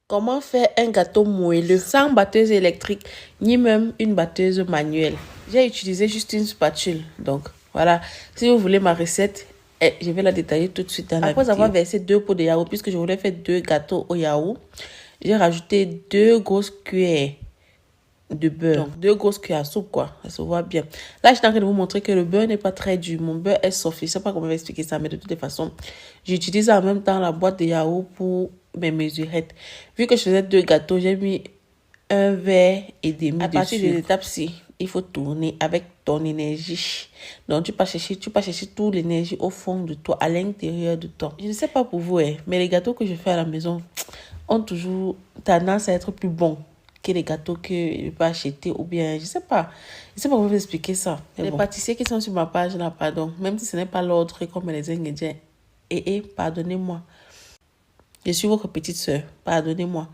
Comment faire un gâteau moelleux sans batteuse électrique ni même une batteuse manuelle? J'ai utilisé juste une spatule. Donc voilà, si vous voulez ma recette, je vais la détailler tout de suite dans la vidéo. Après avoir versé 2 pots de yaourt, puisque je voulais faire 2 gâteaux au yaourt, j'ai rajouté 2 grosses cuillères de beurre. Donc 2 grosses cuillères à soupe, quoi. Ça se voit bien. Là, je suis en train de vous montrer que le beurre n'est pas très dur. Mon beurre est soft. Je sais pas comment expliquer ça, mais de toutes les façons, j'utilise en même temps la boîte de yaourt pour mes mesurettes. Vu que je faisais 2 gâteaux, j'ai mis 1 verre et demi à partir de l'étape-ci, il faut tourner avec ton énergie. Donc, tu peux chercher toute l'énergie au fond de toi, à l'intérieur de toi. Je ne sais pas pour vous, mais les gâteaux que je fais à la maison ont toujours tendance à être plus bons que les gâteaux que je peux acheter, ou bien, je sais pas comment vous expliquer ça. Les pâtissiers qui sont sur ma page, là, pardon, même si ce n'est pas l'ordre comme les ingrédients, pardonnez-moi. Je suis votre petite soeur, pardonnez-moi.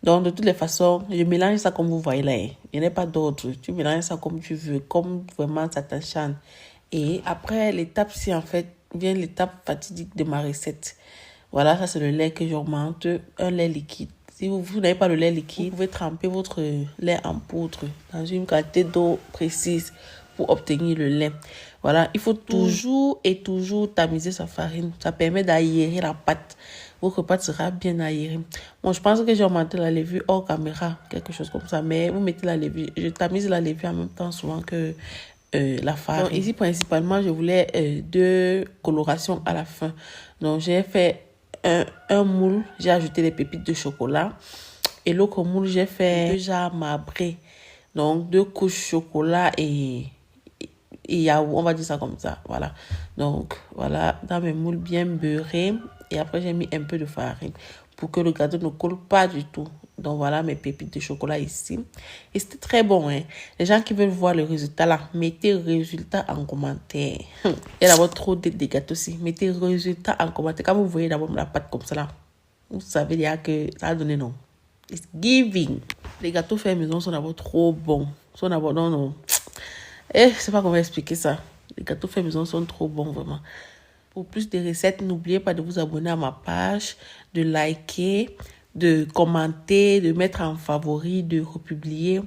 Donc, de toutes les façons, je mélange ça comme vous voyez là. Il n'y a pas d'ordre. Tu mélanges ça comme tu veux, comme vraiment ça t'enchante. Et après l'étape-ci, en fait, vient l'étape fatidique de ma recette. Voilà, ça c'est le lait que j'augmente, un lait liquide. Si vous n'avez pas le lait liquide, vous pouvez tremper votre lait en poudre dans une quantité d'eau précise pour obtenir le lait. Voilà, il faut toujours tamiser sa farine. Ça permet d'aérer la pâte. Votre pâte sera bien aérée. Bon, je pense que j'ai augmenté la levure hors caméra, quelque chose comme ça. Mais vous mettez la levure. Je tamise la levure en même temps souvent que la farine. Donc, ici, principalement, je voulais 2 colorations à la fin. Donc, j'ai fait un moule, j'ai ajouté des pépites de chocolat. Et l'autre moule, j'ai fait 2 jarres marbrées. Donc, 2 couches chocolat et yaourt, on va dire ça comme ça. Voilà. Donc, voilà, dans mes moules bien beurrés. Et après, j'ai mis un peu de farine pour que le gâteau ne colle pas du tout. Donc, voilà mes pépites de chocolat ici. Et c'était très bon, hein. Les gens qui veulent voir le résultat là, mettez résultat en commentaire. Il y a d'abord trop des gâteaux aussi. Mettez résultat en commentaire. Quand vous voyez d'abord la pâte comme ça là, vous savez déjà que ça a donné non. It's giving. Les gâteaux faits maison sont d'abord trop bons. Sont d'abord, non. Je sais pas comment expliquer ça. Les gâteaux faits maison sont trop bons, vraiment. Pour plus de recettes, n'oubliez pas de vous abonner à ma page, de liker, de commenter, de mettre en favori, de republier.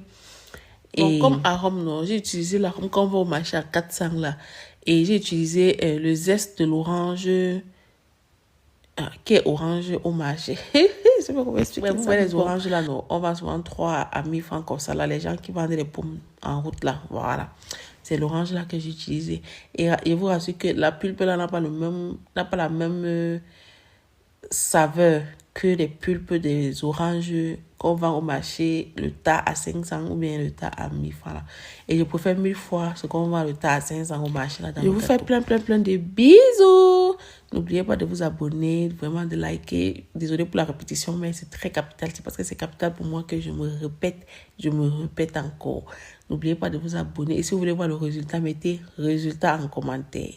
Et comme arôme, non, j'ai utilisé l'arôme qu'on va au marché à 400 là. Et j'ai utilisé le zeste de l'orange qui est orange au marché. Je sais pas comment expliquer ça. Vous voyez les oranges là, non, on vend souvent 3 à 1000 francs comme ça là. Les gens qui vendent les pommes en route là, voilà. C'est l'orange là que j'ai utilisé. Et je vous rassure que la pulpe là n'a pas la même saveur que les pulpes des oranges qu'on vend au marché, le tas à 500 ou bien le tas à 1000 francs là. Et je préfère 1000 fois ce qu'on vend le tas à 500 au marché là. Je vous fais plein de bisous. N'oubliez pas de vous abonner, vraiment de liker. Désolée pour la répétition, mais c'est très capital. C'est parce que c'est capital pour moi que je me répète encore. N'oubliez pas de vous abonner. Et si vous voulez voir le résultat, mettez résultat en commentaire.